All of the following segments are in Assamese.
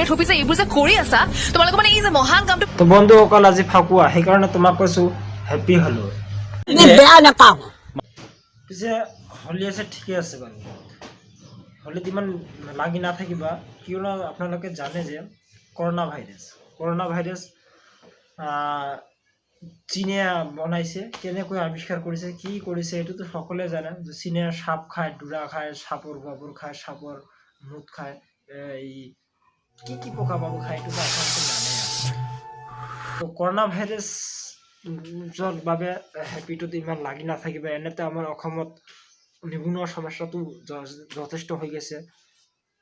সিক্ৰেট অফিচাৰ এইবোৰ যে কৰি আছা তোমালোকে মানে এই যে মহান কামটো তো বন্ধুসকল আজি ফাকুৱা সেইকাৰণে তোমাক কৈছো হেপী হলো বেয়া নাপাওঁ পিছে হলি আছে ঠিকে আছে বাৰু হলিত ইমান লাগি নাথাকিবা কিয়নো আপোনালোকে জানে যে কৰোণা ভাইৰাছ চীনে বনাইছে কেনেকৈ আৱিষ্কাৰ কৰিছে কি কৰিছে এইটোতো সকলোৱে জানে যে চীনে সাপ খায় দুৰা খায় সাপৰ গোবৰ খায় সাপৰ মুত খায় এই কি পোকা পাবো খায় এইটোতো আপোনালোকে জানে তো কৰোণা ভাইৰাছৰ বাবে হেপিটোত ইমান লাগি নাথাকিবা এনেতে আমাৰ অসমত নিবনুৱা সমস্যাটো যথেষ্ট হৈ গৈছে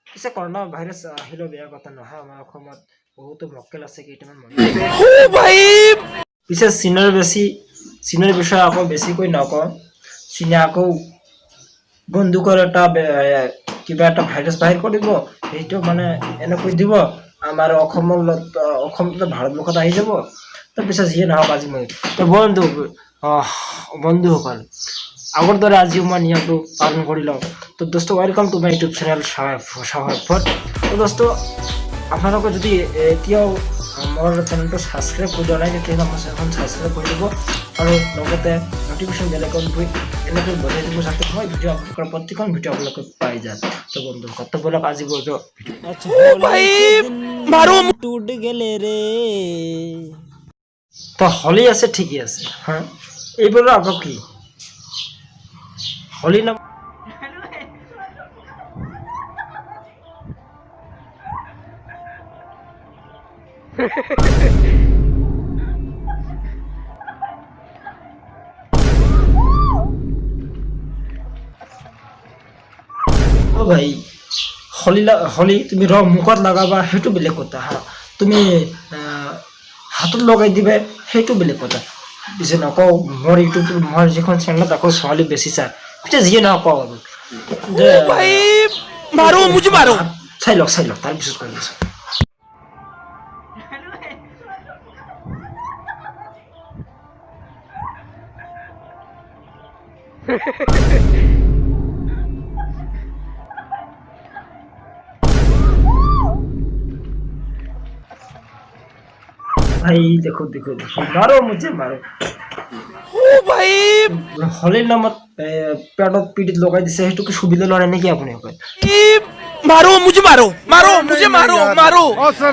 পিছে কৰোণা ভাইৰাছ আহিলেও বেয়া কথা নহয় আমাৰ অসমত বহুতো মক্কেল আছে কেইটামান পিছে চীনৰ বিষয়ে আকৌ বেছিকৈ নকওঁ চীনে আকৌ বন্দুকৰ এটা কিবা এটা ভাইৰাছ বাহিৰ কৰিব সেইটো মানে এনেকৈ দিব আমাৰ অসমতো ভাৰতবৰ্ষত আহি যাব তাৰপিছত যিয়ে নহওক আজি মই তো বন্ধুসকল আগৰ দৰে আজিও মই নিয়মটো পালন কৰি লওঁ তো দোস্ত welcome to my YouTube channel সাহায্য তো দোস্ত আপোনালোকে যদি এতিয়াও মোৰ চেনেলটো ছাবস্ক্ৰাইব কৰি দিয়া নাই তেতিয়াহ'লে মোৰ চেনেলখন ছাবস্ক্ৰাইব কৰি দিব আৰু লগতে নটিফিকেশ্যন বেল আইকনটো এনেকৈ বজাই দিব যাতে মই ভিডিঅ' আপলোড কৰা প্ৰতিখন ভিডিঅ' আপোনালোকে পাই যায় তো বন্ধুসকল তো বলক আজি টুট গেলে রে তো হলি আছে ঠিকই আছে হ্যাঁ এইবোৰ আকৌ কি হলি নাম ও ভাই হলি তুমি মুখত লগাবা সেইটো বেলেগ কথা হা তুমি হাতত লগাই দিবা সেইটো বেলেগ কথা পিছে নকওঁ মোৰ ইউটিউব মোৰ যিখন চেনেলত আকৌ ছোৱালী বেছি চাই পিছে যিয়ে নকওঁ আৰু চাই লওক তাৰপিছত কৈ আছো भाई देखो मारो मुझे मारो ओ भाई हलिर नामत पेटत पीड़ित लगाई दिसे हेतु की सुविधा लरे नेकी आपने कय मारो मुझे मारो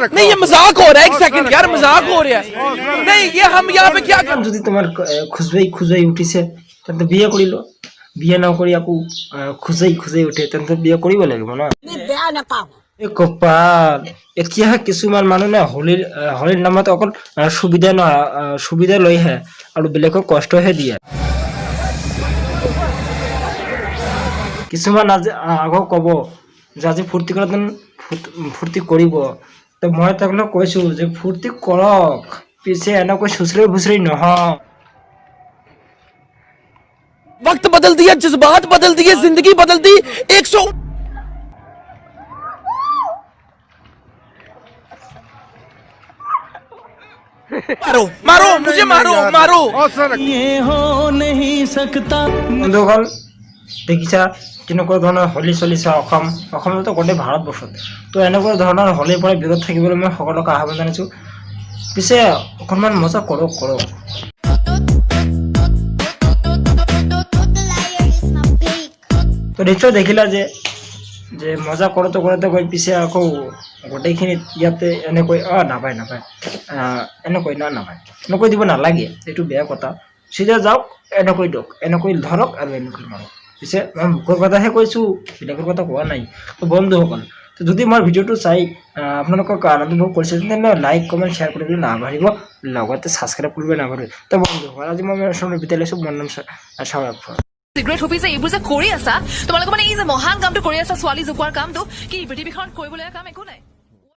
नहीं ये मजाक हो रहा है एक सेकंड यार मजाक हो रहा है नहीं ये हम यहाँ पे क्या যদি তোমার খুজবাই উঠিছে তেন্তে বিয়ে করিলো বিয়ে না করি আকু খুজাই উঠে তেন্তে বিয়ে কৰিব লাগিব না বেয়া নাপাওঁ এ কপাল এতিয়া কিছুমান মানুহ না হলিৰ নামত অকল সুবিধা লৈহে আৰু বেলেগক কষ্টহে দিয়ে কিছুমান আগৰ কব যে আজি ফূৰ্তি কৰিব তো মই তেওঁলোকক কৈছো যে ফূৰ্তি কৰক পিছে এনেকৈ সুচৰি নহয় वक्त बदल दिया जज्बात बदल दिए जिंदगी बदल दी 100 मारो मुझे मारो ये हो नहीं सकता বন্ধুসকল দেখিছা কেনেকুৱা ধৰণৰ হলি চলিছে অসমতো গোটেই ভাৰতবৰ্ষত তো এনেকুৱা ধৰণৰ হলিৰ পৰা বিৰত থাকিবলৈ মই সকলোকে আহ্বান জনাইছোঁ পিছে অকণমান মজা কৰক তো নিশ্চয় দেখিলা যে মজা কৰোঁতে গৈ পিছে আকৌ গোটেইখিনিত ইয়াতে এনেকৈ নাপায় এনেকৈ নাপায় এনেকৈ দিব নালাগে এইটো বেয়া কথা চিধা যাওক এনেকৈ দিয়ক এনেকৈ ধৰক আৰু এনেকৈ মাৰক পিছে মই মুখৰ কথাহে কৈছোঁ বেলেগৰ কথা কোৱা নাই তো বন্ধুসকল তো যদি মোৰ ভিডিঅ'টো চাই আপোনালোকক আনন্দ ভোগ কৰিছে তেন্তে লাইক কমেণ্ট শ্বেয়াৰ কৰিবলৈ নাপাহৰিব লগতে ছাবস্ক্ৰাইব কৰিব নাপাহৰিব তো বন্ধুসকল আজি মই বিদায় লৈছোঁ মোৰ নাম সাহায্য সিক্ৰেট অফিচাৰ এইবোৰ যে কৰি আছা তোমালোকে মানে এই যে মহান কামটো কৰি আছা ছোৱালী জোকোৱাৰ কামটো কি পৃথিৱীখনত কৰিবলৈ কাম একো নাই